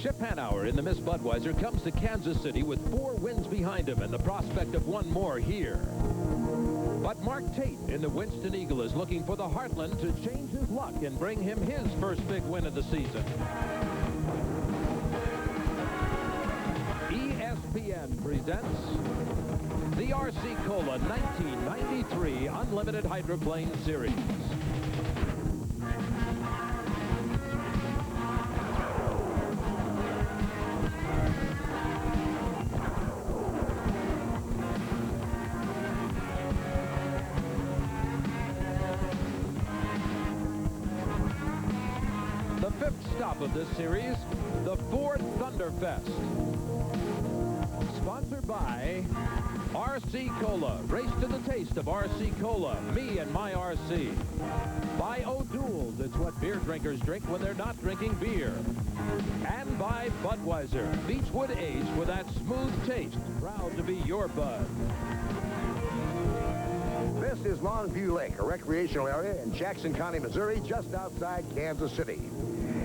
Chip Hanauer in the Miss Budweiser comes to Kansas City with 4 wins behind him and the prospect of one more here. But Mark Tate in the Winston Eagle is looking for the Heartland to change his luck and bring him his first big win of the season. ESPN presents the RC Cola 1993 Unlimited Hydroplane Series. The 5th stop of this series, the Ford Thunderfest. Sponsored by RC Cola. Race to the taste of RC Cola. Me and my RC. By O'Doul's. It's what beer drinkers drink when they're not drinking beer. And by Budweiser. Beechwood aged with that smooth taste. Proud to be your bud. This is Longview Lake, a recreational area in Jackson County, Missouri, just outside Kansas City.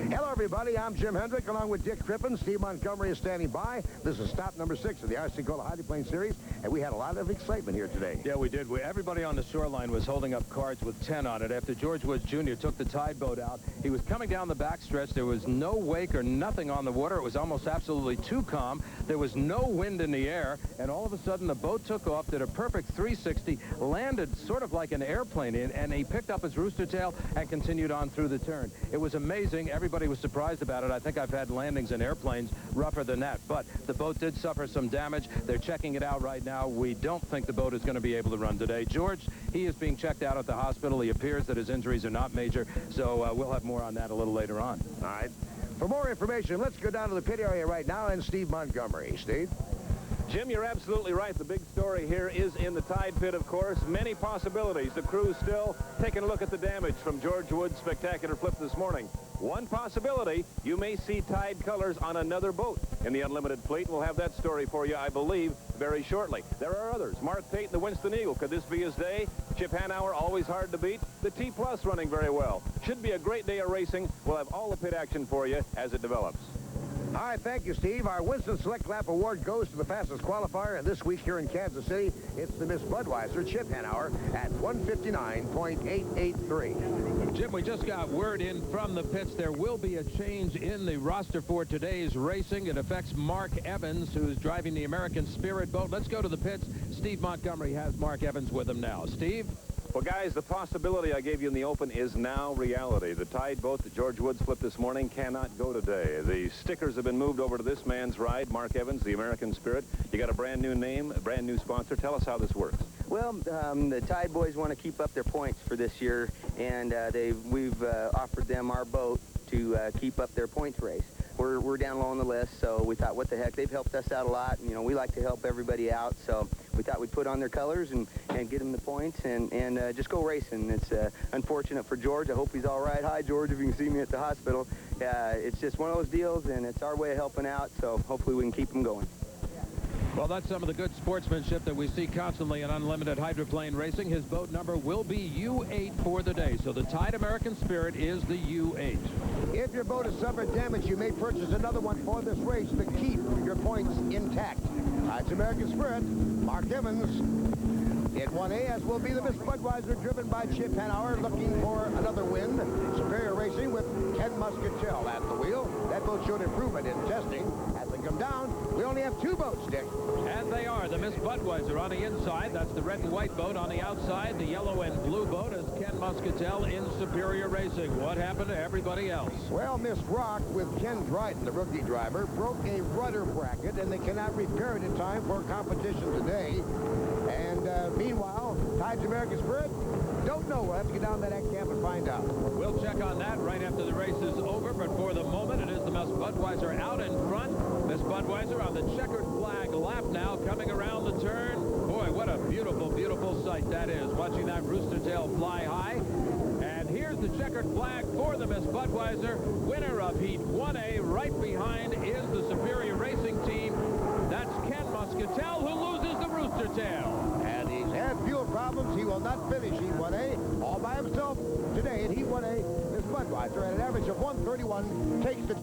Hello, everybody. I'm Jim Hendrick, along with Dick Crippen. Steve Montgomery is standing by. This is stop number 6 of the RC Cola Hydroplane Series, and we had a lot of excitement here today. Yeah, we did. Everybody on the shoreline was holding up cards with 10 on it. After George Woods Jr. took the tide boat out, he was coming down the backstretch. There was no wake or nothing on the water. It was almost absolutely too calm. There was no wind in the air, and all of a sudden the boat took off, did a perfect 360, landed sort of like an airplane, and he picked up his rooster tail and continued on through the turn. It was amazing. Everybody was surprised about it. I think I've had landings in airplanes rougher than that, but the boat did suffer some damage. They're checking it out right now. We don't think the boat is going to be able to run today. George, he is being checked out at the hospital. He appears that his injuries are not major, so we'll have more on that a little later on. All right. For more information, let's go down to the pit area right now and Steve Montgomery. Steve? Jim, you're absolutely right. The big story here is in the tide pit, of course. Many possibilities. The crew's still taking a look at the damage from George Woods' spectacular flip this morning. One possibility, you may see tide colors on another boat in the Unlimited fleet. We'll have that story for you, I believe, very shortly. There are others. Mark Tate and the Winston Eagle. Could this be his day? Chip Hanauer, always hard to beat. The T-Plus running very well. Should be a great day of racing. We'll have all the pit action for you as it develops. All right, thank you, Steve. Our Winston Select Lap Award goes to the fastest qualifier, and this week here in Kansas City, it's the Miss Budweiser, Chip Hanauer, at 1:59.883. Jim, we just got word in from the pits. There will be a change in the roster for today's racing. It affects Mark Evans, who's driving the American Spirit boat. Let's go to the pits. Steve Montgomery has Mark Evans with him now. Steve? Well, guys, the possibility I gave you in the open is now reality. The tide boat that George Woods flipped this morning cannot go today. The stickers have been moved over to this man's ride, Mark Evans, the American Spirit. You got a brand new name, a brand new sponsor. Tell us how this works. Well, the Tide boys want to keep up their points for this year, and we've offered them our boat to keep up their points race. We're down low on the list, so we thought, what the heck, they've helped us out a lot, and, you know, we like to help everybody out, so we thought we'd put on their colors and get them the points and just go racing. It's unfortunate for George. I hope he's all right. Hi, George, if you can see me at the hospital. It's just one of those deals, and it's our way of helping out, so hopefully we can keep them going. Well, that's some of the good sportsmanship that we see constantly in Unlimited Hydroplane racing. His boat number will be U8 for the day. So the Tide American Spirit is the U8. If your boat has suffered damage, you may purchase another one for this race to keep your points intact. Tide's American Spirit, Mark Evans. In 1A, as will be the Miss Budweiser, driven by Chip Hanauer, looking for another win. Superior Racing with Ken Muscatel at the wheel. That boat showed improvement in testing. As they come down, we only have 2 boats, Dick. And they are the Miss Budweiser on the inside. That's the red and white boat on the outside. The yellow and blue boat is Ken Muscatel in Superior Racing. What happened to everybody else? Well, Miss Rock with Ken Dryden, the rookie driver, broke a rudder bracket, and they cannot repair it in time for competition today. And meanwhile, Tide's American Spirit, don't know. We'll have to get down to that camp and find out. We'll check on that right after the race is over, but for the moment, it is the Miss Budweiser out in front. Miss Budweiser on the checkered flag lap now, coming around the turn. Boy, what a beautiful, beautiful sight that is, watching that rooster tail fly high. And here's the checkered flag for the Miss Budweiser. Winner of Heat 1A, right behind is the Superior Racing team. That's Ken Muscatel, who loses the rooster tail. And he's had fuel problems. He will not finish Heat 1A all by himself today in Heat 1A. Miss Budweiser at an average of 131 takes the...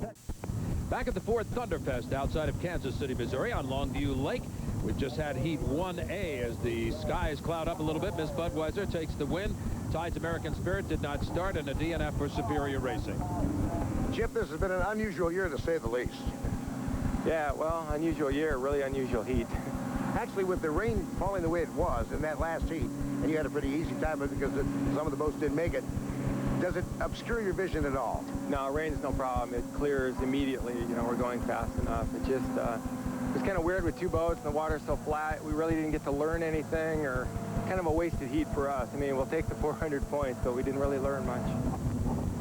Back at the Ford Thunderfest outside of Kansas City, Missouri on Longview Lake. We've just had Heat 1A as the skies cloud up a little bit. Miss Budweiser takes the win. Tide's American Spirit did not start, and a DNF for Superior Racing. Chip, this has been an unusual year to say the least. Yeah, well, unusual year, really unusual heat. Actually, with the rain falling the way it was in that last heat, and you had a pretty easy time of it because some of the boats didn't make it, does it obscure your vision at all? No, rain's no problem. It clears immediately. You know, we're going fast enough. It just was kind of weird with two boats and the water's so flat. We really didn't get to learn anything, or kind of a wasted heat for us. I mean, we'll take the 400 points, but we didn't really learn much.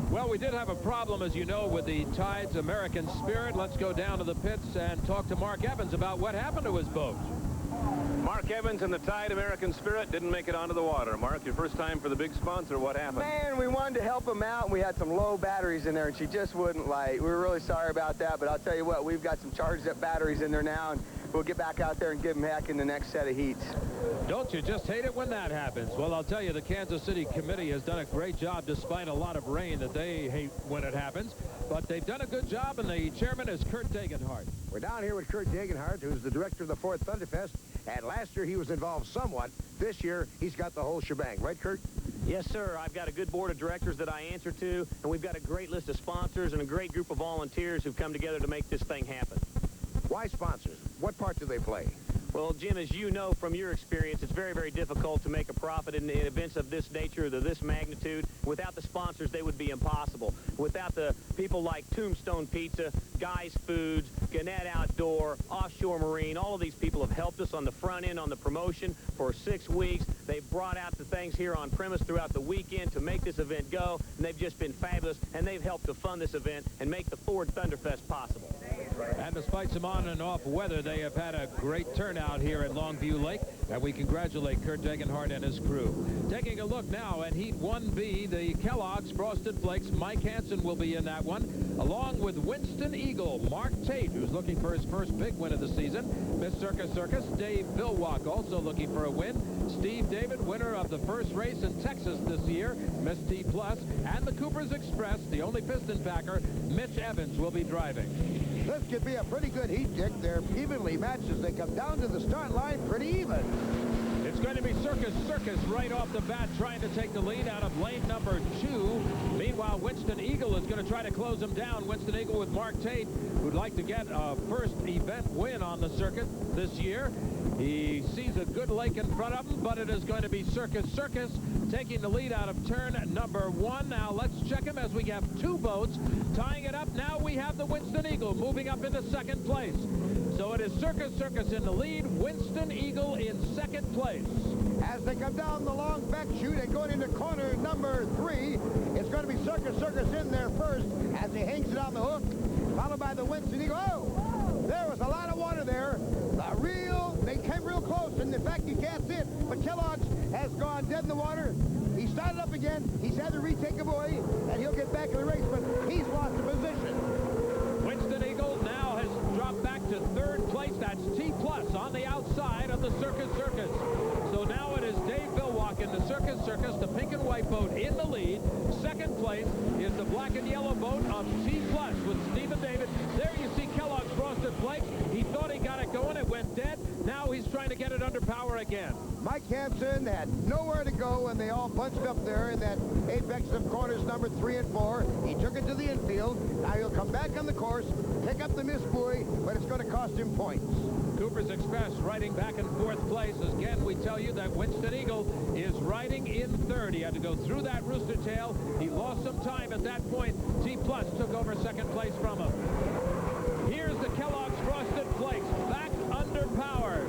Well, we did have a problem, as you know, with the Tide's American Spirit. Let's go down to the pits and talk to Mark Evans about what happened to his boat. Mark Evans and the Tide American Spirit didn't make it onto the water. Mark, your first time for the big sponsor. What happened? Man, we wanted to help him out, and we had some low batteries in there, and she just wouldn't light. We were really sorry about that, but I'll tell you what, we've got some charged up batteries in there now, and we'll get back out there and give them heck in the next set of heats. Don't you just hate it when that happens? Well, I'll tell you, the Kansas City committee has done a great job despite a lot of rain that they hate when it happens. But they've done a good job, and the chairman is Kurt Degenhardt. We're down here with Kurt Degenhardt, who's the director of the Ford Thunderfest. And last year, he was involved somewhat. This year, he's got the whole shebang. Right, Kurt? Yes, sir. I've got a good board of directors that I answer to, and we've got a great list of sponsors and a great group of volunteers who've come together to make this thing happen. Why sponsors? What part do they play? Well, Jim, as you know from your experience, it's very, very difficult to make a profit in events of this nature, of this magnitude. Without the sponsors, they would be impossible. Without the people like Tombstone Pizza, Guy's Foods, Gannett Outdoor, Offshore Marine, all of these people have helped us on the front end on the promotion for 6 weeks. They've brought out the things here on premise throughout the weekend to make this event go, and they've just been fabulous, and they've helped to fund this event and make the Ford Thunderfest possible. And despite some on and off weather, they have had a great turnout here at Longview Lake, and we congratulate Kurt Degenhardt and his crew. Taking a look now at Heat 1B, the Kellogg's Frosted Flakes. Mike Hansen will be in that one, along with Winston Eagle, Mark Tate, who's looking for his first big win of the season, Miss Circus Circus, Dave Billwalk also looking for a win, Steve David, winner of the first race in Texas this year, Miss T Plus, and the Cooper's Express, the only piston packer, Mitch Evans, will be driving. This could be a pretty good heat, Dick. They're evenly matched as they come down to the start line, pretty even. It's going to be Circus Circus right off the bat, trying to take the lead out of lane number 2. Meanwhile, Winston Eagle is going to try to close him down. Winston Eagle with Mark Tate, who'd like to get a first event win on the circuit this year. He sees a good lake in front of him, but it is going to be Circus Circus taking the lead out of turn number 1. Now let's check him as we have 2 boats tying it up. Now we have the Winston Eagle moving up into second place. So it is Circus Circus in the lead, Winston Eagle in second place. As they come down the long back chute and going into corner number 3, it's going to be Circus Circus in there first as he hangs it on the hook, followed by the Winston Eagle. Oh, there was a lot of water there. They came real close, and in fact, you can't see it, but Kellogg's has gone dead in the water. He started up again. He's had to retake away, and he'll get back in the race, but he's lost the position. Winston Eagle now has dropped back to third place. That's T Plus on the outside of the Circus Circus. So now it is Dave Billwalk in the Circus Circus, the pink and white boat in the lead. Second place is the black and yellow boat of T Plus with Stephen David. There you see Kellogg's Frosted Flakes. He thought he got it going. It went dead. Now he's trying to get it under power again. Mike Hansen had nowhere to go, and they all bunched up there in that apex of corners number 3 and 4. He took it to the infield. Now he'll come back on the course, pick up the miss buoy, but it's going to cost him points. Cooper's Express riding back in 4th place. Again, we tell you that Winston Eagle is riding in 3rd. He had to go through that rooster tail. He lost some time at that point. T Plus took over 2nd place from him. Here's the Kellogg's Frosted Flakes back under power.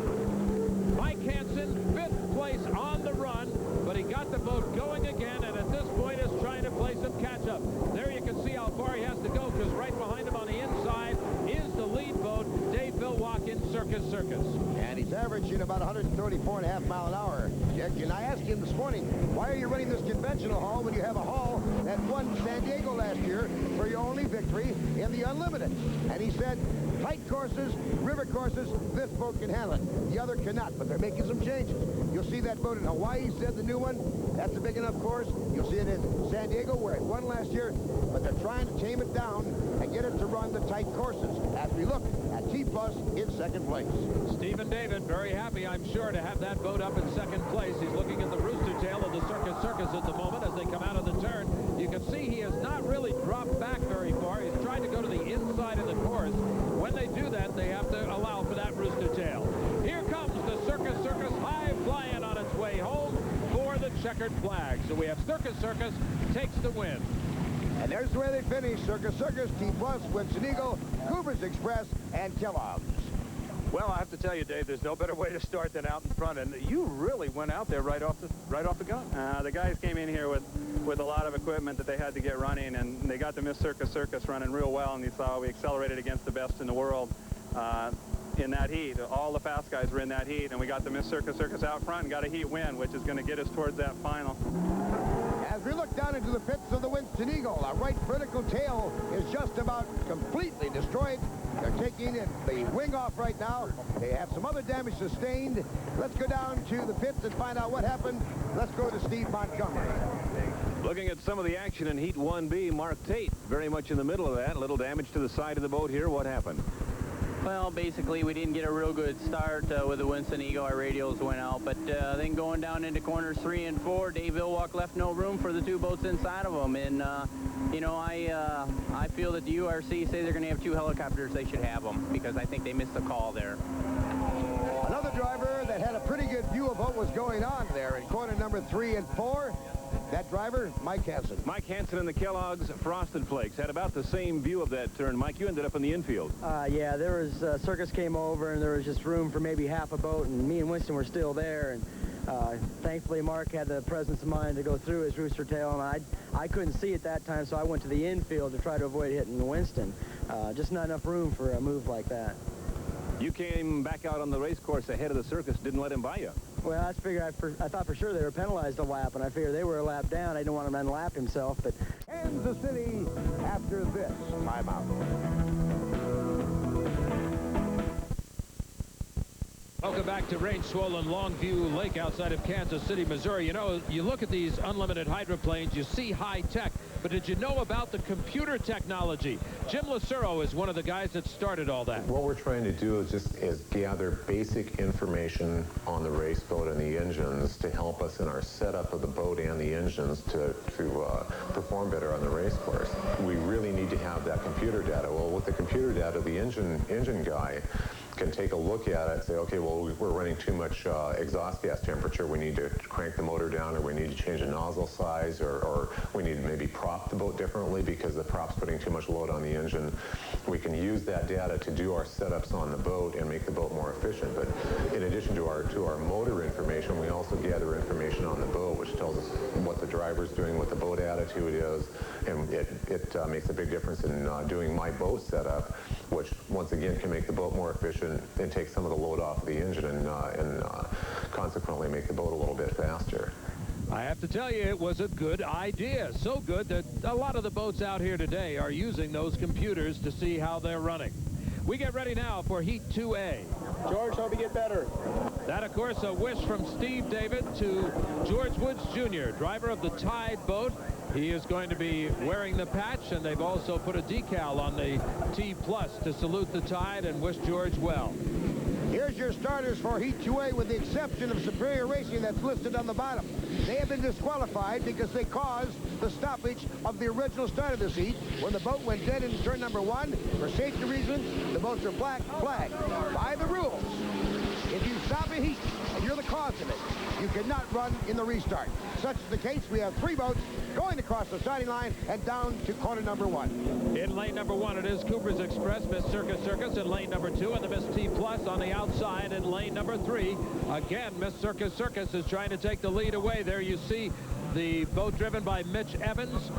Mike Hansen, 5th place on the run, but he got the boat going again, and at this point is trying to play some catch-up. There you can see how far he has to go, because right behind him on the inside is the lead boat, Dave Billwalk in Circus Circus. And he's averaging about 134.5 miles an hour. Dick, and I asked him this morning, why are you running this conventional haul when you have a haul that won San Diego last year? for your only victory in the Unlimited. And he said, tight courses, river courses, this boat can handle it. The other cannot, but they're making some changes. You'll see that boat in Hawaii, he said, the new one. That's a big enough course. You'll see it in San Diego, where it won last year. But they're trying to tame it down and get it to run the tight courses. As we look at T+ in second place. Stephen David, very happy, I'm sure, to have that boat up in second place. He's looking at the rooster tail of the Circus at the moment as they come out of the turn. You can see he has not really dropped back very far. He's trying to go to the inside of the course. When they do that, they have to allow for that rooster tail. Here comes the Circus high flying on its way home for the checkered flag. So we have Circus takes the win. And there's where they finish. Circus, T+, Winston Eagle, Cooper's Express, and Kellogg's. Well, I have to tell you, Dave, there's no better way to start than out in front, and you really went out there right off the gun. The guys came in here with a lot of equipment that they had to get running, and they got the Miss Circus running real well, and you saw we accelerated against the best in the world in that heat. All the fast guys were in that heat, and we got the Miss Circus out front and got a heat win, which is going to get us towards that final. As we look down into the pits of the Winston Eagle, our right vertical tail is just about completely destroyed. They're taking the wing off right now. They have some other damage sustained. Let's go down to the pits and find out what happened. Let's go to Steve Montgomery. Looking at some of the action in Heat 1B, Mark Tate very much in the middle of that. A little damage to the side of the boat here. What happened? Well, basically, we didn't get a real good start with the Winston Eagle. Our radials went out. But then going down into corners 3 and 4, Dave Ilwalk left no room for the two boats inside of them. And, you know, I feel that the URC say they're going to have 2 helicopters. They should have them because I think they missed the call there. Another driver that had a pretty good view of what was going on there in corner number 3 and 4. That driver, Mike Hansen. Mike Hansen and the Kellogg's Frosted Flakes had about the same view of that turn. Mike, you ended up in the infield. Yeah, there was Circus came over, and there was just room for maybe half a boat, and me and Winston were still there. And thankfully, Mark had the presence of mind to go through his rooster tail, and I couldn't see it that time, so I went to the infield to try to avoid hitting Winston. Just not enough room for a move like that. You came back out on the race course ahead of the Circus, didn't let him by you. Well, I figured I thought for sure they were penalized a lap, and I figured they were a lap down. I didn't want him to unlap himself, but Kansas City after this timeout. Welcome back to rain-swollen Longview Lake outside of Kansas City, Missouri. You know, you look at these unlimited hydroplanes, you see high tech, but did you know about the computer technology? Jim Lucero is one of the guys that started all that. What we're trying to do is gather basic information on the race boat and the engines to help us in our setup of the boat and the engines to perform better on the race course. We really need to have that computer data. Well, with the computer data, the engine guy can take a look at it and say, okay, well, we're running too much exhaust gas temperature. We need to crank the motor down, or we need to change the nozzle size, or we need to maybe prop the boat differently because the prop's putting too much load on the engine. We can use that data to do our setups on the boat and make the boat more efficient. But in addition to our motor information, we also gather information on the boat, which tells us what the driver's doing, what the boat attitude is, and it makes a big difference in doing my boat setup, which once again can make the boat more efficient and take some of the load off the engine and consequently make the boat a little bit faster. I have to tell you, it was a good idea. So good that a lot of the boats out here today are using those computers to see how they're running. We get ready now for Heat 2A. George, hope you get better. That, of course, a wish from Steve David to George Woods Jr., driver of the Tide boat. He is going to be wearing the patch, and they've also put a decal on the T+ to salute the Tide and wish George well. Here's your starters for Heat 2A, with the exception of Superior Racing that's listed on the bottom. They have been disqualified because they caused the stoppage of the original start of this heat when the boat went dead in turn number 1. For safety reasons, the boats are black flagged. By the rules, if you stop a heat and you're the cause of it, you cannot run in the restart. Such is the case. We have 3 boats going across the starting line and down to corner number 1. In lane number 1, it is Cooper's Express, Miss Circus. In lane number 2, and the Miss T+ on the outside. In lane number 3, again, Miss Circus is trying to take the lead away. There you see the boat driven by Mitch Evans.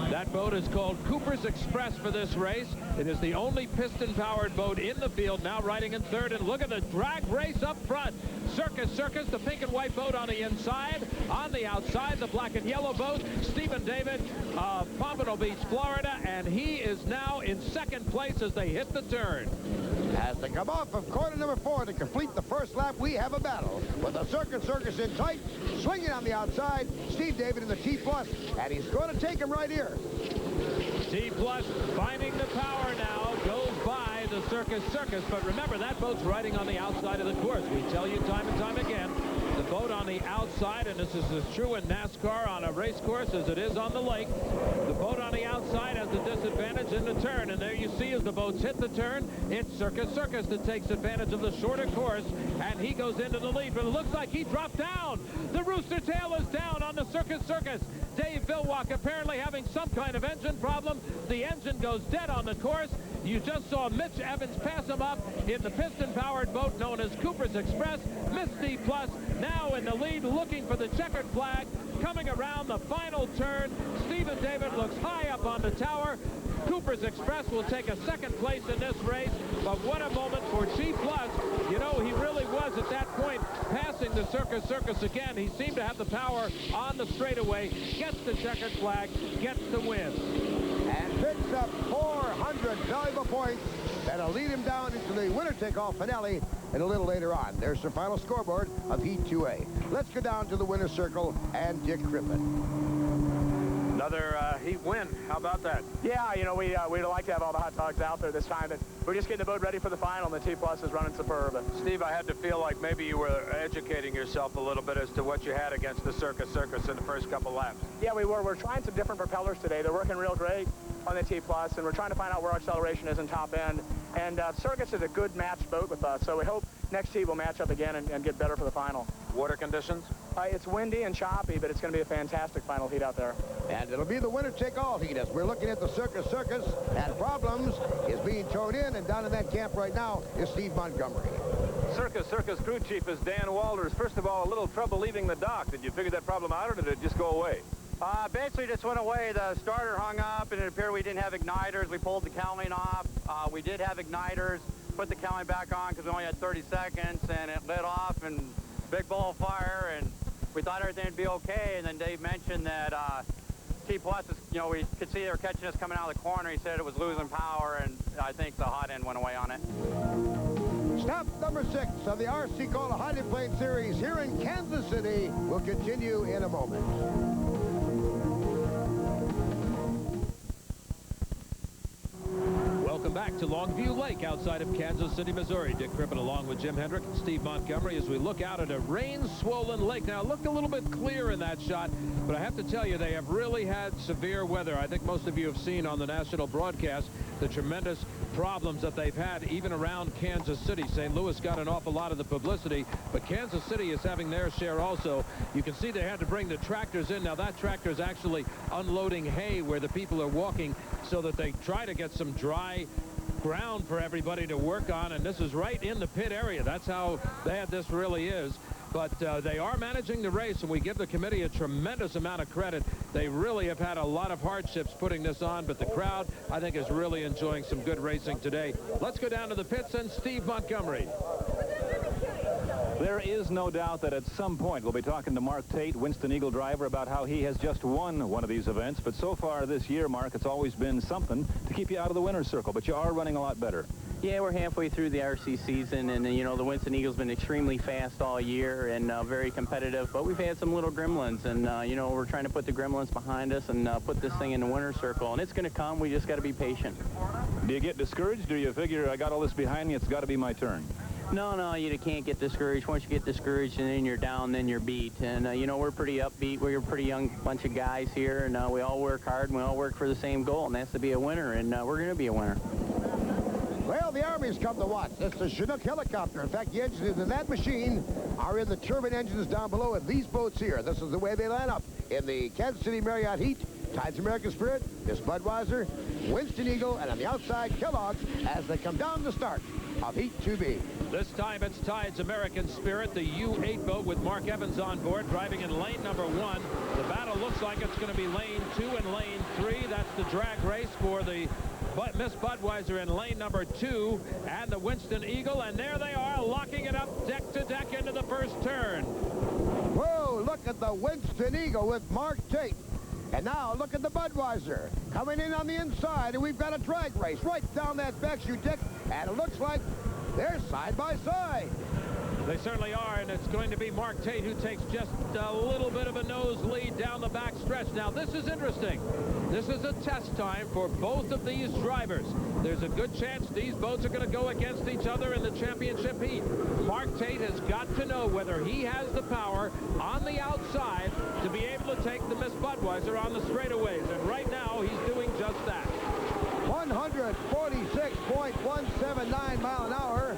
That boat is called Cooper's Express for this race. It is the only piston-powered boat in the field, now riding in third. And look at the drag race up front. Circus, the pink and white boat on the inside. On the outside, the black and yellow boat. Stephen David of Pompano Beach, Florida. And he is now in second place as they hit the turn. As they come off of corner number 4 to complete the first lap, we have a battle with the Circus in tight, swinging on the outside, Steve David in the T+, and he's going to take him right here. T+ finding the power now, goes by the Circus, but remember, that boat's riding on the outside of the course. We tell you time and time again, the boat on the outside, and this is as true in NASCAR on a race course as it is on the lake. The boat on the outside has the disadvantage in the turn, and there you see as the boats hit the turn, it's Circus that takes advantage of the shorter course, and he goes into the lead, but it looks like he dropped down. The rooster tail is down on the Circus. Dave Villwalk apparently having some kind of engine problem. The engine goes dead on the course. You just saw Mitch Evans pass him up in the piston-powered boat known as Cooper's Express. Misty Plus now in the lead, looking for the checkered flag. Coming around the final turn, Stephen David looks high up on the tower. Cooper's Express will take a second place in this race, but what a moment for T+. You know, he really was at that point passing the Circus again. He seemed to have the power on the straightaway, gets the checkered flag, gets the win. And picks up 400 valuable points that'll lead him down into the winner-take-all finale and a little later on. There's the final scoreboard of Heat 2A. Let's go down to the winner's circle and Dick Crippen. Another heat win. How about that? Yeah, you know, we'd like to have all the hot dogs out there this time, but we're just getting the boat ready for the final, and the T+ is running superb. Steve, I had to feel like maybe you were educating yourself a little bit as to what you had against the Circus in the first couple laps. Yeah, we were. We're trying some different propellers today. They're working real great on the T+, and we're trying to find out where our acceleration is in top end. And Circus is a good matched boat with us, so we hope next heat will match up again and get better for the final. Water conditions? It's windy and choppy, but it's going to be a fantastic final heat out there. And it'll be the winner-take-all heat as we're looking at the Circus, and Problems is being towed in, and down in that camp right now is Steve Montgomery. Circus crew chief is Dan Walters. First of all, a little trouble leaving the dock. Did you figure that problem out, or did it just go away? Basically just went away. The starter hung up, and it appeared we didn't have igniters. We pulled the cowling off. We did have igniters, put the cowling back on because we only had 30 seconds, and it lit off, and big ball of fire, and we thought everything would be okay. And then Dave mentioned that T+, is, you know, we could see they were catching us coming out of the corner. He said it was losing power, and I think the hot end went away on it. Stop number 6 of the RC Cola Hydroplane Series here in Kansas City will continue in a moment. Welcome back to Longview Lake outside of Kansas City, Missouri. Dick Crippen along with Jim Hendrick and Steve Montgomery as we look out at a rain-swollen lake. Now, it looked a little bit clear in that shot, but I have to tell you, they have really had severe weather. I think most of you have seen on the national broadcast the tremendous problems that they've had even around Kansas City. St. Louis got an awful lot of the publicity, but Kansas City is having their share also. You can see they had to bring the tractors in. Now, that tractor is actually unloading hay where the people are walking so that they try to get some dry ground for everybody to work on, and this is right in the pit area. That's how bad this really is. But they are managing the race, and we give the committee a tremendous amount of credit. They really have had a lot of hardships putting this on, but the crowd, I think, is really enjoying some good racing today. Let's go down to the pits and Steve Montgomery. There is no doubt that at some point we'll be talking to Mark Tate, Winston Eagle driver, about how he has just won one of these events. But so far this year, Mark, it's always been something to keep you out of the winner's circle. But you are running a lot better. Yeah, we're halfway through the RC season, and, you know, the Winston Eagle's been extremely fast all year and very competitive, but we've had some little gremlins, and, you know, we're trying to put the gremlins behind us and put this thing in the winner's circle, and it's going to come. We just got to be patient. Do you get discouraged? Do you figure, I got all this behind me, it's got to be my turn? No, you can't get discouraged. Once you get discouraged and then you're down, then you're beat. And, you know, we're pretty upbeat. We're a pretty young bunch of guys here, and we all work hard, and we all work for the same goal, and that's to be a winner, and we're going to be a winner. Well, the Army's come to watch. It's the Chinook helicopter. In fact, the engines in that machine are in the turbine engines down below in these boats here. This is the way they line up in the Kansas City Marriott Heat Tides American Spirit, Miss Budweiser, Winston Eagle, and on the outside, Kellogg's as they come down the start of Heat 2B. This time it's Tides American Spirit, the U8 boat with Mark Evans on board, driving in lane number 1. The battle looks like it's going to be lane 2 and lane 3. That's the drag race for the Miss Budweiser in lane number 2 and the Winston Eagle, and there they are, locking it up deck to deck into the first turn. Whoa, look at the Winston Eagle with Mark Tate. And now look at the Budweiser coming in on the inside, and we've got a drag race right down that backshoot deck, and it looks like they're side by side. They certainly are, and it's going to be Mark Tate who takes just a little bit of a nose lead down the back stretch. Now, this is interesting. This is a test time for both of these drivers. There's a good chance these boats are going to go against each other in the championship heat. Mark Tate has got to know whether he has the power on the outside to be able to take the Miss Budweiser on the straightaways, and right now he's doing just that. 146.179 mile an hour,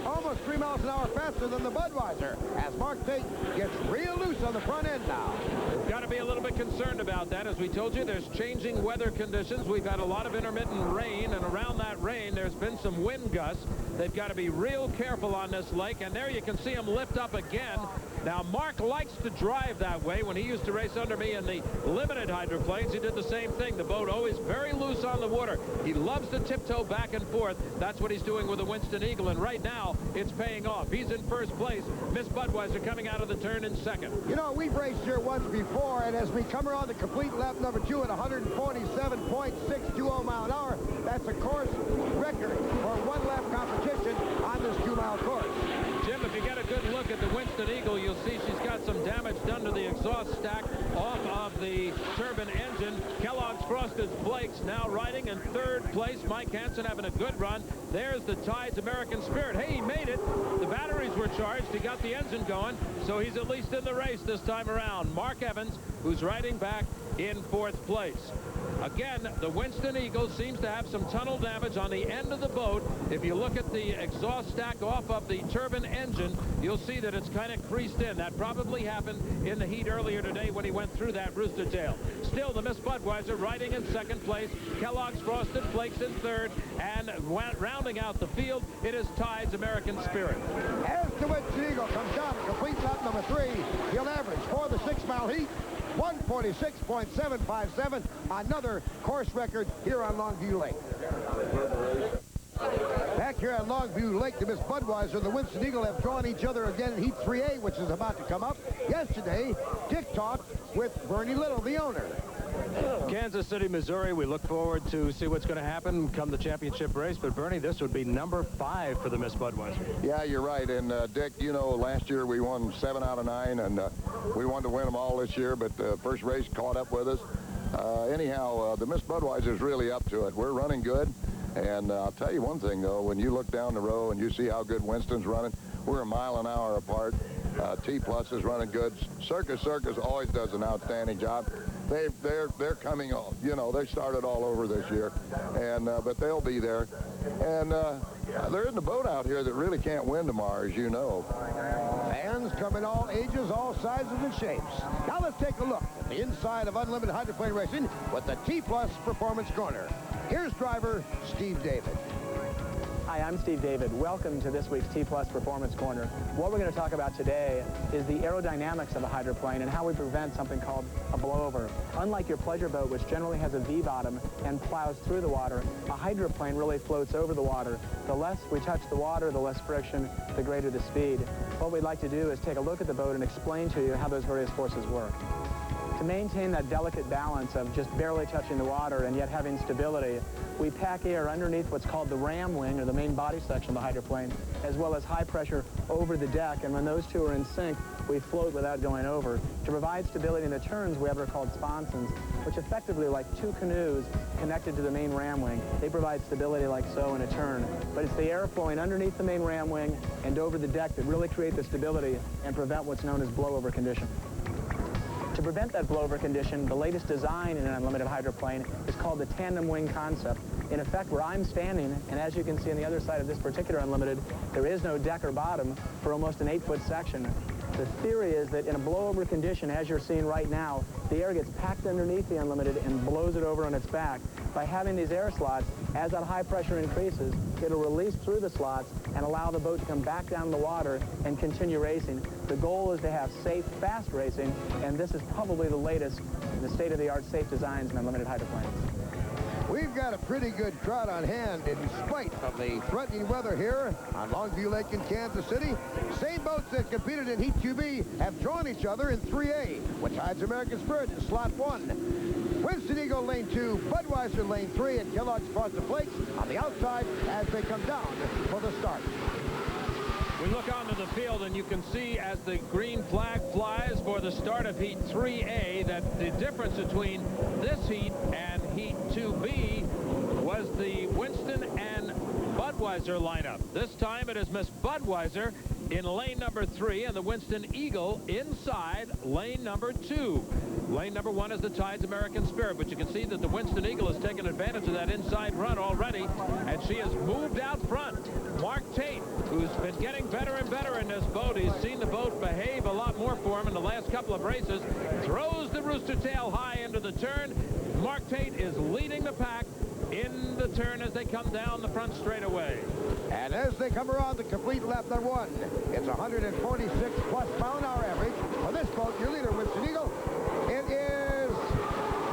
almost 3 miles an hour faster than the Budweiser, as Mark Tate gets real loose on the front end now. We've got to be a little bit concerned about that. As we told you, there's changing weather conditions. We've had a lot of intermittent rain, and around that rain, there's been some wind gusts. They've got to be real careful on this lake, and there you can see him lift up again. Now, Mark likes to drive that way. When he used to race under me in the limited hydroplanes, he did the same thing. The boat always very loose on the water. He loves to tiptoe back and forth. That's what he's doing with the Winston Eagle, and right now, it's paying off. He's in first place. Miss Budweiser coming out of the turn in second. You know, we've raced here once before, and as we come around the complete lap number 2 at 147.620 mile an hour, that's a course record for one-lap competition on this 2-mile course. Jim, if you get a good look at the Winston Eagle, you'll see she's got some damage done to the exhaust stack off of the turbine engine. Kellogg's Frosted Flakes now riding in third place. Mike Hansen having a good run. There's the Tides American Spirit. Hey, he made it. The batteries were charged. He got the engine going, so he's at least in the race this time around. Mark Evans, who's riding back in fourth place. Again, the Winston Eagle seems to have some tunnel damage on the end of the boat. If you look at the exhaust stack off of the turbine engine, you'll see that it's kind of creased in. That probably happened in the heat earlier today when he went through that rooster tail. Still, the Miss Budweiser riding in second place. Kellogg's Frosted Flakes in third. And rounding out the field, it is Tides American Spirit. As the Winston Eagle comes down to complete lap number 3, he'll average for the 6-mile heat 146.757, another course record here on Longview Lake. Back here at Longview Lake, the Miss Budweiser and the Winston Eagle have drawn each other again in Heat 3A, which is about to come up. Yesterday, Dick talked with Bernie Little, the owner. Kansas City, Missouri, we look forward to see what's going to happen come the championship race. But, Bernie, this would be number 5 for the Miss Budweiser. Yeah, you're right. And, Dick, you know, last year we won 7 out of 9, and we wanted to win them all this year, but the first race caught up with us. Anyhow, the Miss Budweiser is really up to it. We're running good. And I'll tell you one thing, though, when you look down the row and you see how good Winston's running, we're a mile an hour apart. T-Plus is running good. Circus always does an outstanding job. They're coming, you know, they started all over this year, and but they'll be there. And there isn't a boat out here that really can't win tomorrow, as you know. Fans come in all ages, all sizes, and shapes. Now let's take a look at the inside of Unlimited Hydroplane Racing with the T-Plus Performance Corner. Here's driver Steve David. Hi, I'm Steve David. Welcome to this week's T-Plus Performance Corner. What we're going to talk about today is the aerodynamics of a hydroplane and how we prevent something called a blowover. Unlike your pleasure boat, which generally has a V-bottom and plows through the water, a hydroplane really floats over the water. The less we touch the water, the less friction, the greater the speed. What we'd like to do is take a look at the boat and explain to you how those various forces work. To maintain that delicate balance of just barely touching the water and yet having stability, we pack air underneath what's called the ram wing, or the main body section of the hydroplane, as well as high pressure over the deck, and when those two are in sync, we float without going over. To provide stability in the turns, we have what are called sponsons, which effectively are like two canoes connected to the main ram wing. They provide stability like so in a turn. But it's the air flowing underneath the main ram wing and over the deck that really create the stability and prevent what's known as blowover condition. To prevent that blowover condition, the latest design in an unlimited hydroplane is called the tandem wing concept. In effect, where I'm standing, and as you can see on the other side of this particular unlimited, there is no deck or bottom for almost an 8-foot section. The theory is that in a blowover condition, as you're seeing right now, the air gets packed underneath the Unlimited and blows it over on its back. By having these air slots, as that high pressure increases, it'll release through the slots and allow the boat to come back down in the water and continue racing. The goal is to have safe, fast racing, and this is probably the latest, the state-of-the-art safe designs in unlimited hydroplanes. We've got a pretty good crowd on hand in spite of the threatening weather here on Longview Lake in Kansas City. Same boats that competed in Heat 2B have drawn each other in 3A, which hides American Spirit in slot 1. Winston Eagle lane 2, Budweiser lane 3, and Kellogg's Frosted Flakes on the outside as they come down for the start. We look onto the field and you can see as the green flag flies for the start of Heat 3A that the difference between this heat and Heat 2B was the Winston and Budweiser lineup. This time it is Miss Budweiser in lane number 3 and the Winston Eagle inside lane number 2. Lane number 1 is the Tides American Spirit, but you can see that the Winston Eagle has taken advantage of that inside run already, and she has moved out front. Mark Tate, who's been getting better and better in this boat, he's seen the boat behave a lot more for him in the last couple of races, throws the rooster tail high into the turn. Mark Tate is leading the pack in the turn as they come down the front straightaway. And as they come around the complete lap number 1, it's 146 plus mile-an-hour average for this boat. Your leader, Winston Eagle. It is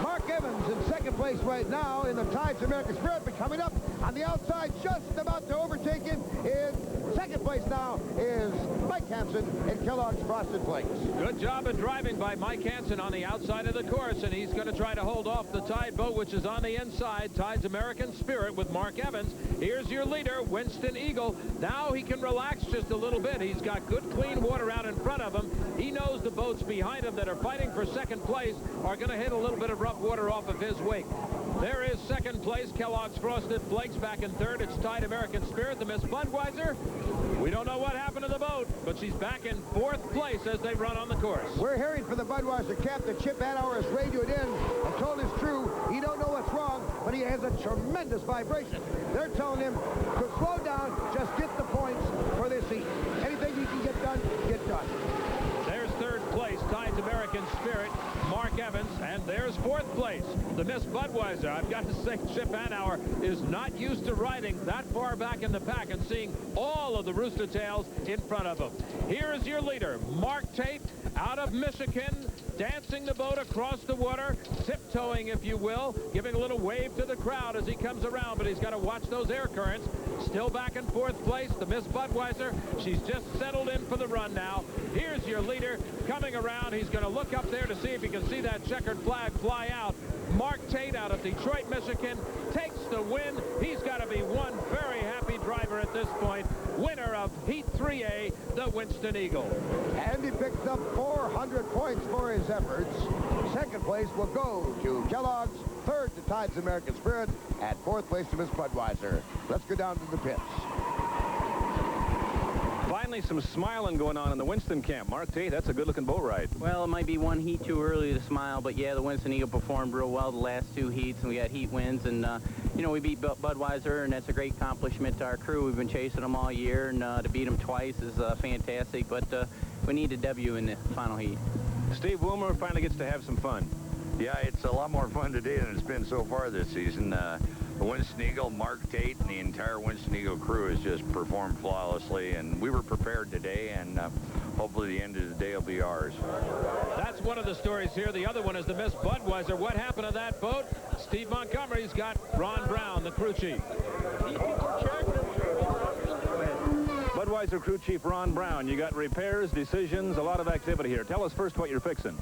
Mark Evans in second place right now in the Tides American Spirit, but coming up on the outside, just about to overtake him in second place now is Mike Hansen in Kellogg's Frosted Flakes. Good job of driving by Mike Hansen on the outside of the course, and he's going to try to hold off the Tide boat, which is on the inside. Tides American Spirit with Mark Evans. Here's your leader, Winston Eagle. Now he can relax just a little bit. He's got good, clean water out in front of him. He knows the boats behind him that are fighting for second place are going to hit a little bit of rough water off of his wake. There is second place, Kellogg's Frosted Flakes. Back in third, it's Tide American Spirit, the Miss Budweiser. We don't know what happened to the boat, but she's back in fourth place as they run on the course. We're hearing from the Budweiser captain, Chip Hanauer, has radioed in and told his crew he don't know what's wrong, but he has a tremendous vibration. They're telling him to slow down, just get the points for this heat. Anything you can get done, get done. There's third place, Tides American Spirit, Mark Evans, and there's fourth place, the Miss Budweiser. I've got to say, Chip Hanauer is not used to riding that far back in the pack and seeing all of the rooster tails in front of him. Here is your leader, Mark Tate, out of Michigan, dancing the boat across the water, tiptoeing, if you will, giving a little wave to the crowd as he comes around, but he's got to watch those air currents. Still back in fourth place, the Miss Budweiser. She's just settled in for the run now. Here's your leader coming around. He's going to look up there to see if he can see that checkered flag fly out. Mark Tate out of Detroit, Michigan, takes the win. He's got to be one very happy driver at this point. Winner of Heat 3A, the Winston Eagle. And he picks up 400 points for his efforts. Second place will go to Kellogg's. Third to Tides American Spirit. At fourth place to Miss Budweiser. Let's go down to the pits. Finally, some smiling going on in the Winston camp. Mark Tate, that's a good-looking boat ride. Well, it might be one heat too early to smile, but yeah, the Winston Eagle performed real well the last two heats, and we got heat wins, and you know, we beat Budweiser, and that's a great accomplishment to our crew. We've been chasing them all year, and to beat them twice is fantastic, but we need a W in the final heat. Steve Wilmer finally gets to have some fun. Yeah, it's a lot more fun today than it's been so far this season. The Winston Eagle, Mark Tate, and the entire Winston Eagle crew has just performed flawlessly, and we were prepared today, and hopefully the end of the day will be ours. That's one of the stories here. The other one is the Miss Budweiser. What happened to that boat? Steve Montgomery's got Ron Brown, the crew chief. Budweiser crew chief Ron Brown, you got repairs, decisions, a lot of activity here. Tell us first what you're fixing.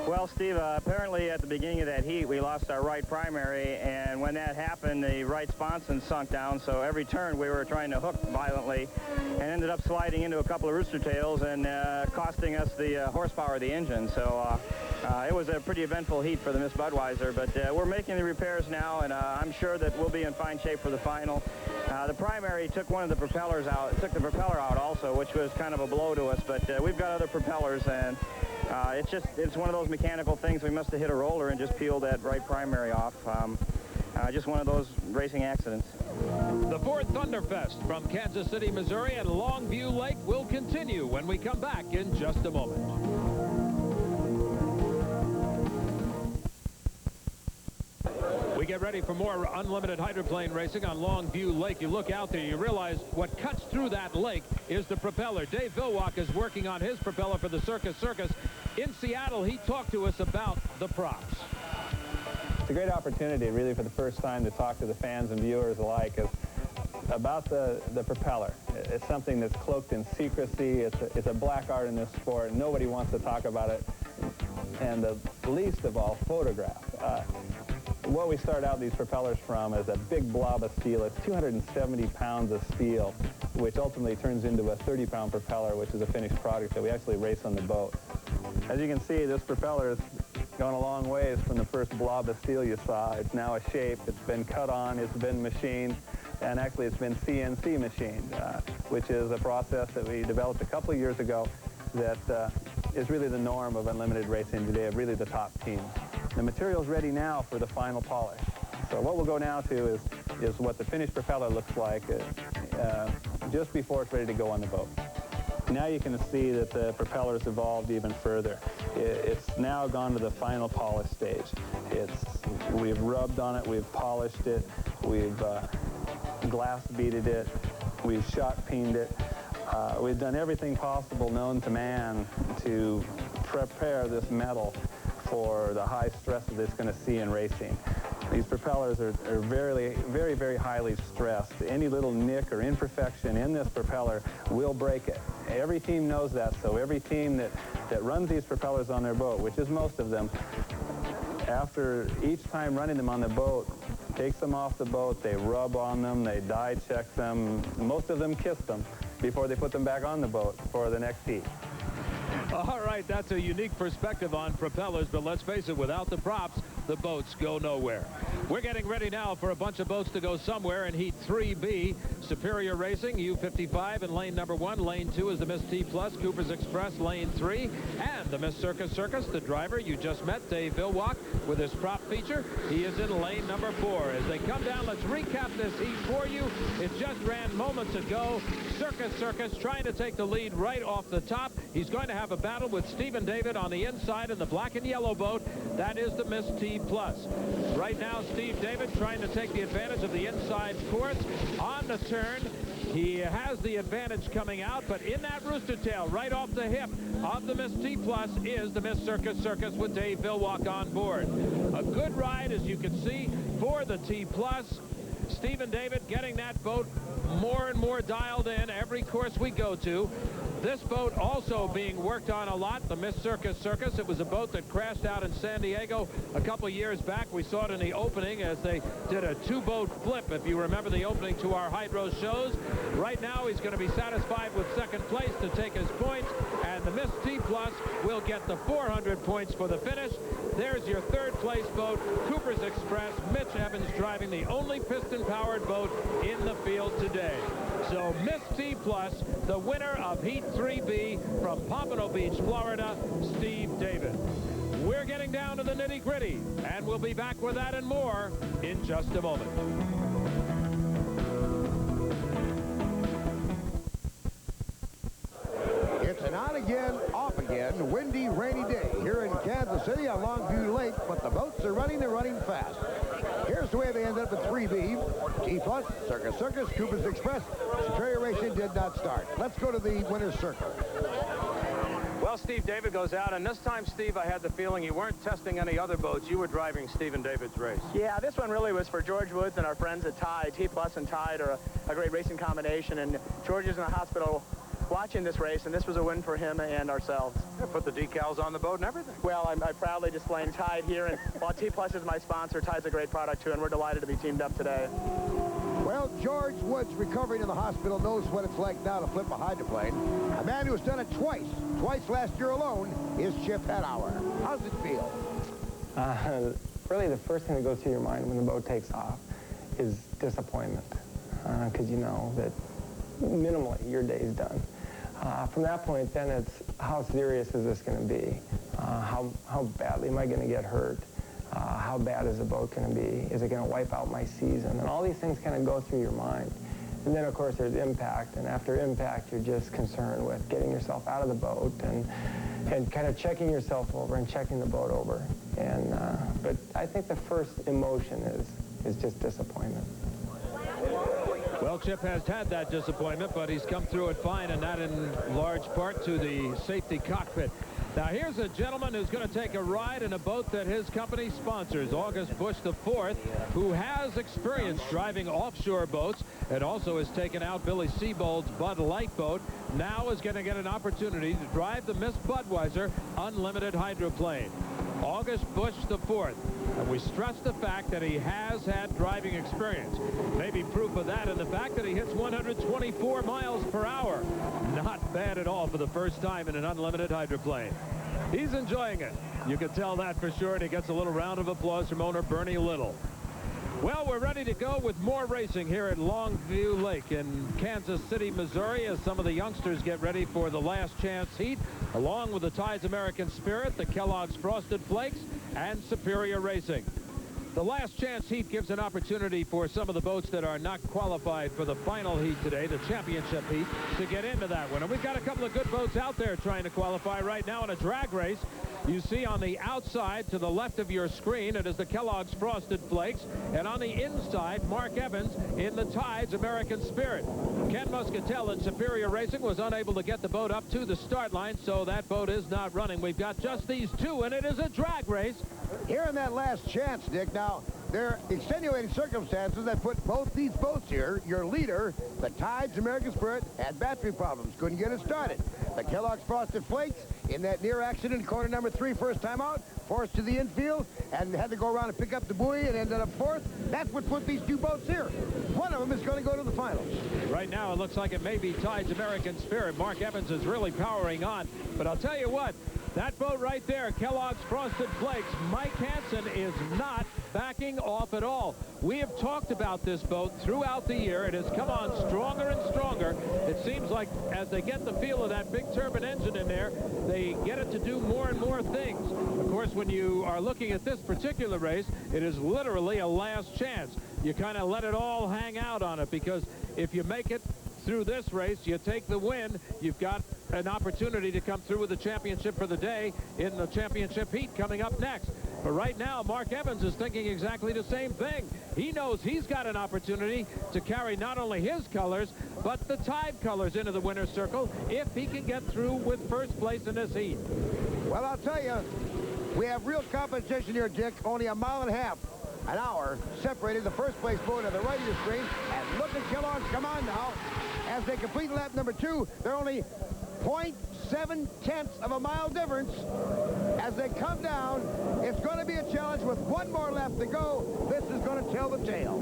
Well, Steve, apparently at the beginning of that heat, we lost our right primary, and when that happened, the right sponson sunk down, so every turn we were trying to hook violently and ended up sliding into a couple of rooster tails and costing us the horsepower of the engine. So it was a pretty eventful heat for the Miss Budweiser, but we're making the repairs now, and I'm sure that we'll be in fine shape for the final. The primary took one of the propellers out, took the propeller out also, which was kind of a blow to us, but we've got other propellers, and it's one of those mechanical things. We must have hit a roller and just peeled that right primary off. just one of those racing accidents. The fourth Thunderfest from Kansas City, Missouri and Longview Lake will continue when we come back in just a moment. We get ready for more unlimited hydroplane racing on Longview Lake. You look out there, you realize what cuts through that lake is the propeller. Dave Vilwalk is working on his propeller for the Circus Circus. In Seattle, he talked to us about the props. It's a great opportunity, really, for the first time to talk to the fans and viewers alike about the propeller. It's something that's cloaked in secrecy. It's a black art in this sport. Nobody wants to talk about it, and the least of all, photograph. What we start out these propellers from is a big blob of steel. It's 270 pounds of steel, which ultimately turns into a 30-pound propeller, which is a finished product that we actually race on the boat. As you can see, this propeller has gone a long ways from the first blob of steel you saw. It's now a shape. It's been cut on. It's been machined. And actually, it's been CNC machined, which is a process that we developed a couple of years ago that is really the norm of unlimited racing today, of really the top teams. The material's ready now for the final polish. So what we'll go now to is what the finished propeller looks like just before it's ready to go on the boat. Now you can see that the propeller's evolved even further. It's now gone to the final polish stage. We've rubbed on it, we've polished it, we've glass beaded it, we've shot peened it. We've done everything possible known to man to prepare this metal for the high stress that it's going to see in racing. These propellers are very, very, very highly stressed. Any little nick or imperfection in this propeller will break it. Every team knows that, so every team that runs these propellers on their boat, which is most of them, after each time running them on the boat, takes them off the boat, they rub on them, they dye check them, most of them kiss them before they put them back on the boat for the next heat. All right, that's a unique perspective on propellers, but let's face it, without the props, the boats go nowhere. We're getting ready now for a bunch of boats to go somewhere in Heat 3B. Superior Racing, U55 in lane number 1. Lane 2 is the Miss T Plus, Cooper's Express, lane 3. And the Miss Circus Circus, the driver you just met, Dave Vilwalk, with his prop feature. He is in lane number 4. As they come down, let's recap this heat for you. It just ran moments ago. Circus Circus trying to take the lead right off the top. He's going to have a battle with Stephen David on the inside in the black and yellow boat. That is the Miss T Plus. Right now, Steve David trying to take the advantage of the inside course. On the turn, he has the advantage coming out, but in that rooster tail, right off the hip of the Miss T Plus is the Miss Circus Circus with Dave Vilwalk on board. A good ride, as you can see, for the T Plus. Stephen David getting that boat more and more dialed in every course we go to. This boat also being worked on a lot, the Miss Circus Circus. It was a boat that crashed out in San Diego a couple of years back. We saw it in the opening as they did a two-boat flip, if you remember the opening to our hydro shows. Right now, he's going to be satisfied with second place to take his points, and the Miss T Plus will get the 400 points for the finish. There's your third place boat, Cooper's Express. Mitch Evans driving the only piston-powered boat in the field today. So Miss T Plus, the winner of Heat 3B from Pompano Beach, Florida, Steve David. We're getting down to the nitty-gritty, and we'll be back with that and more in just a moment. It's an on-again, off-again, windy, rainy day here in Kansas City on Longview Lake, but the boats are running, they're running fast. Here's the way they ended up at 3B. T Plus, Circus Circus, Cooper's Express. Superior Racing did not start. Let's go to the winner's circle. Well, Steve David goes out, and this time, Steve, I had the feeling you weren't testing any other boats. You were driving Stephen David's race. Yeah, this one really was for George Woods and our friends at Tide. T Plus and Tide are a great racing combination, and George is in the hospital watching this race, and this was a win for him and ourselves. Yeah, put the decals on the boat and everything. Well, I'm proudly displaying Tide here, and while T Plus is my sponsor, Tide's a great product too, and we're delighted to be teamed up today. Well, George Woods, recovering in the hospital, knows what it's like now to flip a hydroplane. A man who's done it twice last year alone, is Chip Hanauer. How's it feel? Really, the first thing that goes through your mind when the boat takes off is disappointment, because you know that minimally your day's done. From that point, then it's how serious is this going to be? How badly am I going to get hurt? How bad is the boat going to be? Is it going to wipe out my season? And all these things kind of go through your mind. And then, of course, there's impact. And after impact, you're just concerned with getting yourself out of the boat and kind of checking yourself over and checking the boat over. And but I think the first emotion is just disappointment. Well, Chip has had that disappointment, but he's come through it fine, and that in large part to the safety cockpit. Now, here's a gentleman who's going to take a ride in a boat that his company sponsors, August Bush IV, who has experience driving offshore boats and also has taken out Billy Seabold's Bud Light boat. Now is going to get an opportunity to drive the Miss Budweiser Unlimited Hydroplane. August Bush IV. And we stress the fact that he has had driving experience. Maybe proof of that in the fact that he hits 124 miles per hour. Not bad at all for the first time in an unlimited hydroplane. He's enjoying it. You can tell that for sure, and he gets a little round of applause from owner Bernie Little. Well, we're ready to go with more racing here at Longview Lake in Kansas City, Missouri, as some of the youngsters get ready for the last chance heat, along with the Tides American Spirit, the Kellogg's Frosted Flakes, and Superior Racing. The last chance heat gives an opportunity for some of the boats that are not qualified for the final heat today, the championship heat, to get into that one. And we've got a couple of good boats out there trying to qualify right now in a drag race. You see on the outside to the left of your screen, it is the Kellogg's Frosted Flakes. And on the inside, Mark Evans in the Tides American Spirit. Ken Muscatel in Superior Racing was unable to get the boat up to the start line, so that boat is not running. We've got just these two, and it is a drag race. Here in that last chance, Dick, now, there are extenuating circumstances that put both these boats here. Your leader, the Tides American Spirit, had battery problems. Couldn't get it started. The Kellogg's Frosted Flakes, in that near accident in corner number 3, first time out, forced to the infield, and had to go around and pick up the buoy and ended up fourth. That's what put these two boats here. One of them is going to go to the finals. Right now, it looks like it may be Tides American Spirit. Mark Evans is really powering on. But I'll tell you what, that boat right there, Kellogg's Frosted Flakes, Mike Hansen is not backing off at all. We have talked about this boat throughout the year. It has come on stronger and stronger. It seems like as they get the feel of that big turbine engine in there, they get it to do more and more things. Of course, when you are looking at this particular race, it is literally a last chance. You kind of let it all hang out on it, because if you make it through this race, you take the win, you've got an opportunity to come through with the championship for the day in the championship heat coming up next. But right now, Mark Evans is thinking exactly the same thing. He knows he's got an opportunity to carry not only his colors, but the Tide colors into the winner's circle if he can get through with first place in this heat. Well, I'll tell you, we have real competition here, Dick. Only a mile and a half an hour separated the first place boat on the right of your screen. And look at Kellogg's come on now. As they complete lap number 2, they're only 0.7 of a mile difference. As they come down, it's going to be a challenge with one more lap to go. This is going to tell the tale.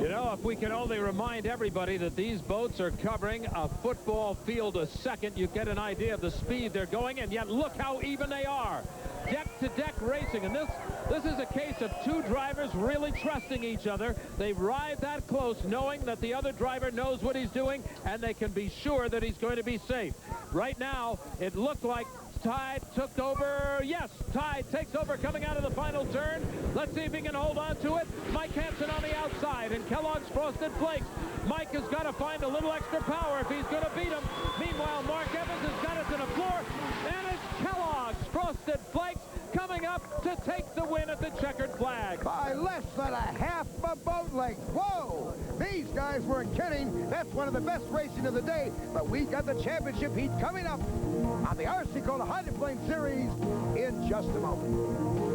You know, if we can only remind everybody that these boats are covering a football field a second, you get an idea of the speed they're going, and yet look how even they are. Deck-to-deck racing, and this is a case of two drivers really trusting each other. They ride that close, knowing that the other driver knows what he's doing, and they can be sure that he's going to be safe. Right now, it looked like Tide took over. Yes, Tide takes over coming out of the final turn. Let's see if he can hold on to it. Mike Hansen on the outside, and Kellogg's Frosted Flakes. Mike has got to find a little extra power if he's going to beat him. Meanwhile, Mark Evans has got it to the floor, and it's Kellogg's Frosted Flakes coming up to take the win at the checkered flag. By less than a half a boat length. Whoa! These guys weren't kidding. That's one of the best racing of the day. But we got the championship heat coming up on the RC Cola Hydroplane Series in just a moment.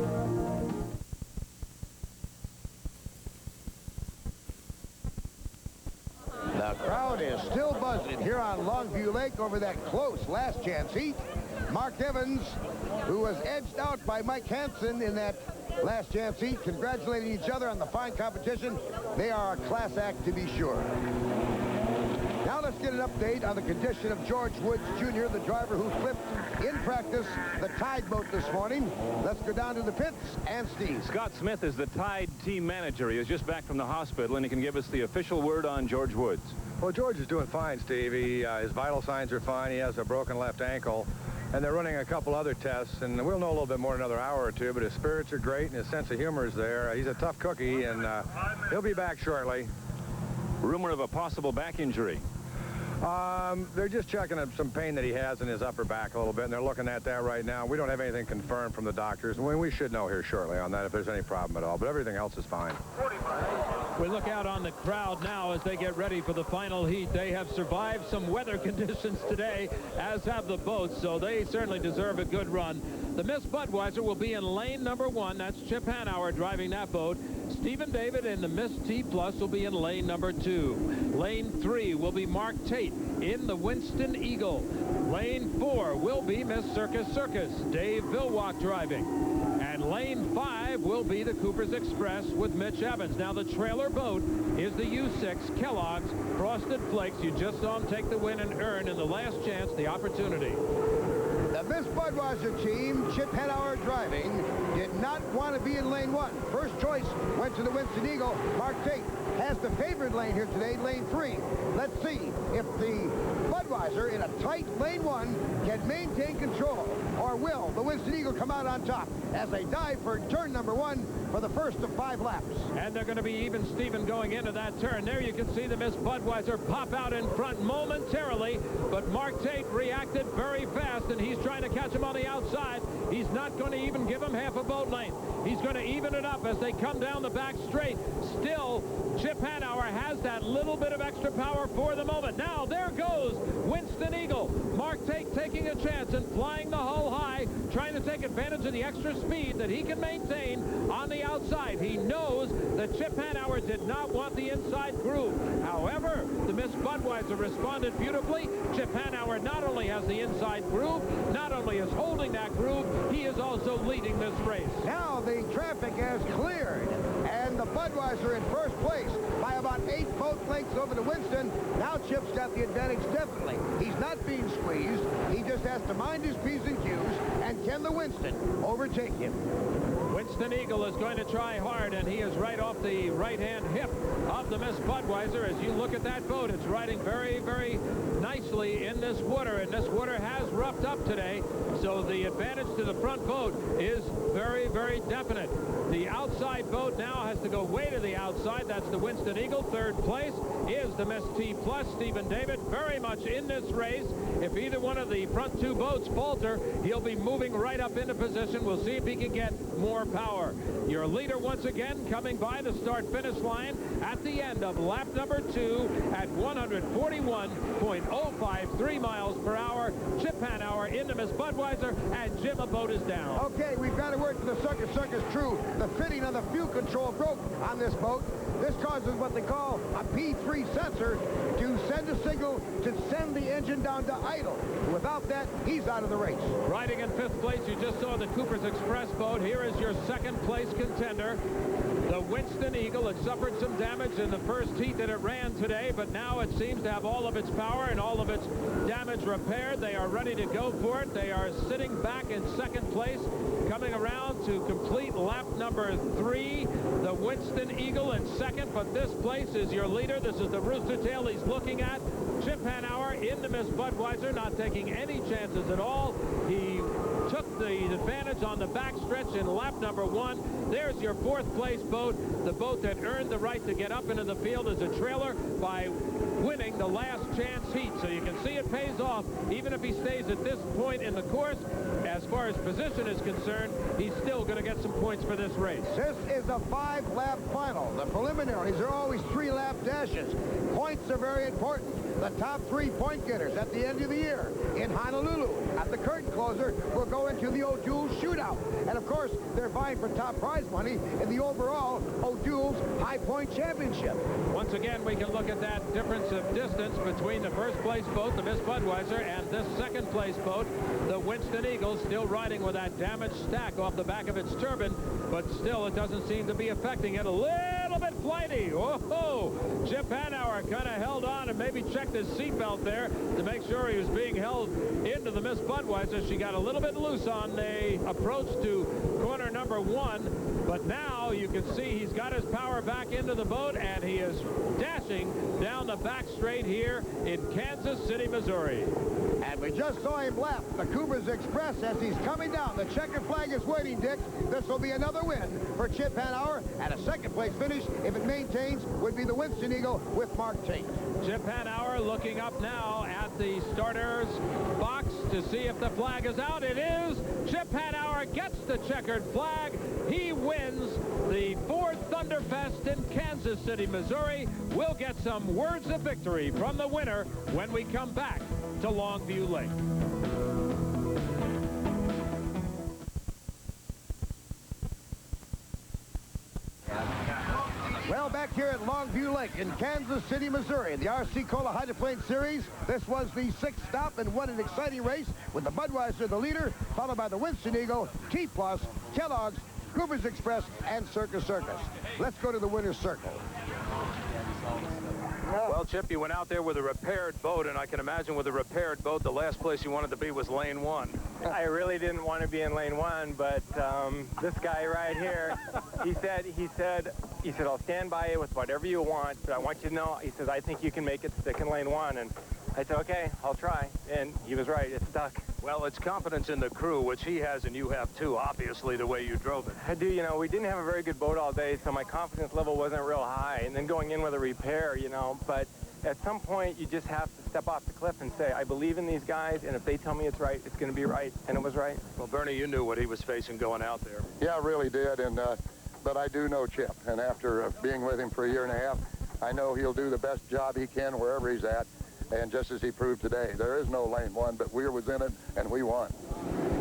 The crowd is still buzzing here on Longview Lake over that close last chance heat. Mark Evans, who was edged out by Mike Hansen in that last chance heat, congratulating each other on the fine competition. They are a class act to be sure. Now let's get an update on the condition of George Woods Jr., the driver who flipped in practice the Tide boat this morning. Let's go down to the pits and Steve. Scott Smith is the Tide team manager. He is just back from the hospital, and he can give us the official word on George Woods. Well, George is doing fine, Steve. His vital signs are fine. He has a broken left ankle. and they're running a couple other tests, and we'll know a little bit more in another hour or two, but his spirits are great and his sense of humor is there. He's a tough cookie, and he'll be back shortly. Rumor of a possible back injury. They're just checking some pain that he has in his upper back a little bit, and they're looking at that right now. We don't have anything confirmed from the doctors. We should know here shortly on that if there's any problem at all, but everything else is fine. We look out on the crowd now as they get ready for the final heat. They have survived some weather conditions today, as have the boats, so they certainly deserve a good run. The Miss Budweiser will be in lane number 1. That's Chip Hanauer driving that boat. Stephen David and the Miss T Plus will be in lane number 2. Lane 3 will be Mark Tate in the Winston Eagle. Lane 4 will be Miss Circus Circus, Dave Vilwalk driving. And lane 5 will be the Cooper's Express with Mitch Evans. Now the trailer boat is the U6 Kellogg's Frosted Flakes. You just saw him take the win and earn in the last chance the opportunity. The Miss Budweiser team, Chip Hanauer driving, did not want to be in lane 1. First choice went to the Winston Eagle. Mark Tate has the favored lane here today, lane 3. Let's see if the Budweiser in a tight lane 1 can maintain control, or will the Winston Eagle come out on top as they dive for turn number 1 for the first of 5 laps. And they're going to be even Steven going into that turn. There you can see the Miss Budweiser pop out in front momentarily, but Mark Tate reacted very fast, and he's trying to catch him on the outside. He's not going to even give him half a boat length. He's going to even it up as they come down the back straight. Still, Chip Hanauer has that little bit of extra power for the moment. Now, there goes Winston Eagle. Mark Tate taking a chance and flying the hull high, trying to take advantage of the extra speed that he can maintain on the outside. He knows that Chip Hanauer did not want the inside groove. However, the Miss Budweiser responded beautifully. Chip Hanauer not only has the inside groove, not only is holding that groove, he is also leading this race. Now the traffic has cleared, and the Budweiser in first place by about 8 boat lengths over to Winston. Now Chip's got the advantage definitely. He's not being squeezed. He just has to mind his P's and Q's, and can the Winston overtake him? Winston Eagle is going to try hard, and he is right off the right-hand hip of the Miss Budweiser. As you look at that boat, it's riding very, very nicely in this water, and this water has roughed up today, so the advantage to the front boat is very, very definite. The outside boat now has to go way to the outside. That's the Winston Eagle. Third place is the Miss T Plus, Stephen David, very much in this race. If either one of the front 2 boats falter, he'll be moving right up into position. We'll see if he can get more power. Your leader once again coming by the start-finish line at the end of lap number 2 at 141.053 miles per hour. Chip Hanauer into Miss Budweiser, and Jim, a boat is down. Okay, we've got to work for the Circus Circus crew. The fitting of the fuel control broke on this boat. This causes what they call a P3 sensor to send a signal to send the engine down to idle. Without that, he's out of the race. Riding in 5th place, you just saw the Cooper's Express boat. Here is your 2nd place contender, the Winston Eagle. It suffered some damage in the first heat that it ran today, but now it seems to have all of its power and all of its damage repaired. They are ready to go for it. They are sitting back in 2nd place, coming around to complete lap number 3. The Winston Eagle in 2nd, but this place is your leader. This is the rooster tail he's looking at. Chip Hanauer into Miss Budweiser, not taking any chances at all. He took the advantage on the backstretch in lap number 1. There's your 4th place boat. The boat that earned the right to get up into the field as a trailer by winning the last chance heat. So you can see it pays off. Even if he stays at this point in the course, as far as position is concerned, he's still going to get some points for this race. This is a 5-lap final. The preliminaries are always 3-lap dashes. Points are very important. The top 3 point getters at the end of the year in Honolulu at the curtain closer will go into the O'Doul shootout. And of course, they're vying for top prize money in the overall O'Doul's High Point Championship. Once again, we can look at that difference of distance between the 1st place boat, the Miss Budweiser, and this 2nd place boat, the Winston Eagle, still riding with that damaged stack off the back of its turbine, but still it doesn't seem to be affecting it. A little bit flighty. Whoa! Chip Hanauer kind of held on and maybe checked his seatbelt there to make sure he was being held into the Miss Budweiser. She got a little bit loose on the approach to corner number 1. But now you can see he's got his power back into the boat, and he is dashing down the back straight here in Kansas City, Missouri. And we just saw him lap the Coopers Express as he's coming down. The checkered flag is waiting, Dick. This will be another win for Chip Hanauer, and a second-place finish, if it maintains, would be the Winston Eagle with Mark Tate. Chip Hanauer looking up now at the starter's box to see if the flag is out. It is. Chip Hanauer gets the checkered flag. He wins the 4th Thunderfest in Kansas City, Missouri. We'll get some words of victory from the winner when we come back to Longview Lake. Well, back here at Longview Lake in Kansas City, Missouri, the RC Cola Hydroplane Series. This was the 6th stop, and what an exciting race with the Budweiser the leader, followed by the Winston Eagle, T+, Kellogg's, Coopers Express, and Circus Circus. Let's go to the winner's circle. Well, Chip, you went out there with a repaired boat, and I can imagine with a repaired boat, the last place you wanted to be was lane 1. I really didn't want to be in lane 1, but this guy right here, he said, I'll stand by you with whatever you want, but I want you to know, he says, I think you can make it stick in lane 1. And I said, okay, I'll try. And he was right, it stuck. Well, it's confidence in the crew, which he has and you have too, obviously, the way you drove it. I do, you know, we didn't have a very good boat all day, so my confidence level wasn't real high. And then going in with a repair, you know, but at some point you just have to step off the cliff and say, I believe in these guys, and if they tell me it's right, it's going to be right. And it was right. Well, Bernie, you knew what he was facing going out there. Yeah, I really did, and but I do know Chip, and after being with him for a year and a half, I know he'll do the best job he can wherever he's at. And just as he proved today, there is no lane 1, but Weir was in it, and we won.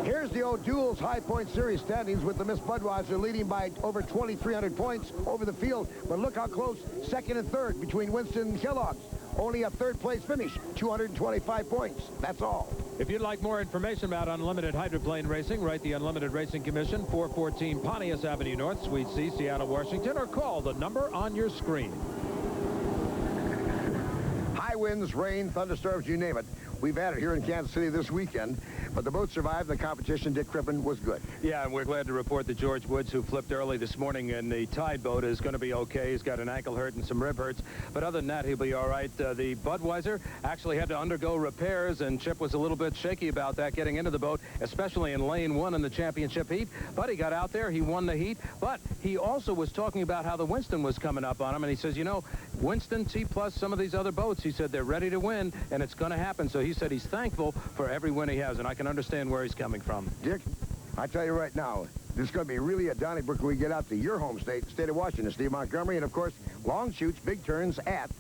Here's the O'Doul's High Point Series standings with the Miss Budweiser leading by over 2,300 points over the field. But look how close second and third between Winston and Kellogg's. Only a third-place finish, 225 points. That's all. If you'd like more information about unlimited hydroplane racing, write the Unlimited Racing Commission, 414 Pontius Avenue North, Suite C, Seattle, Washington, or call the number on your screen. High winds, rain, thunderstorms, you name it. We've had it here in Kansas City this weekend, but the boat survived. The competition, Dick Crippen, was good. Yeah, and we're glad to report that George Woods, who flipped early this morning in the Tide boat, is going to be okay. He's got an ankle hurt and some rib hurts, but other than that, he'll be all right. The Budweiser actually had to undergo repairs, and Chip was a little bit shaky about that getting into the boat, especially in lane 1 in the championship heat. But he got out there, he won the heat, but he also was talking about how the Winston was coming up on him, and he says, you know, Winston, T+, some of these other boats, he said they're ready to win, and it's going to happen. So he said he's thankful for every win he has, and I can understand where he's coming from. Dick, I tell you right now, this is going to be really a Donnybrook when we get out to your home state of Washington, Steve Montgomery, and of course, long shoots, big turns at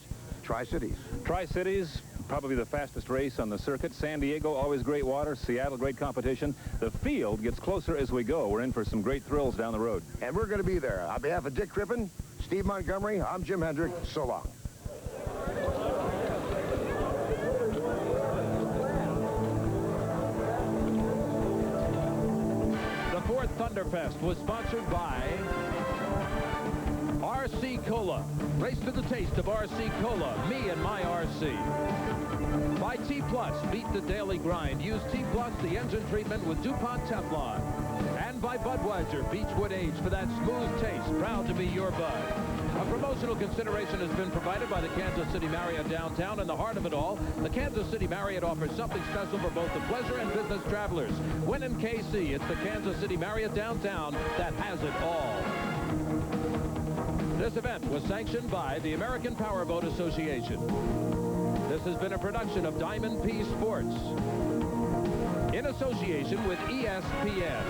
Tri-Cities. Tri-Cities, probably the fastest race on the circuit. San Diego, always great water. Seattle, great competition. The field gets closer as we go. We're in for some great thrills down the road. And we're going to be there. On behalf of Dick Crippen, Steve Montgomery, I'm Jim Hendrick. So long. The 4th Thunderfest was sponsored by RC Cola. Race to the taste of RC Cola, me and my RC. By T+, beat the daily grind. Use T+, the engine treatment with DuPont Teflon. And by Budweiser, Beechwood Age, for that smooth taste. Proud to be your Bud. A promotional consideration has been provided by the Kansas City Marriott downtown. In the heart of it all, the Kansas City Marriott offers something special for both the pleasure and business travelers. When in KC, it's the Kansas City Marriott downtown that has it all. This event was sanctioned by the American Powerboat Association. This has been a production of Diamond P Sports in association with ESPN.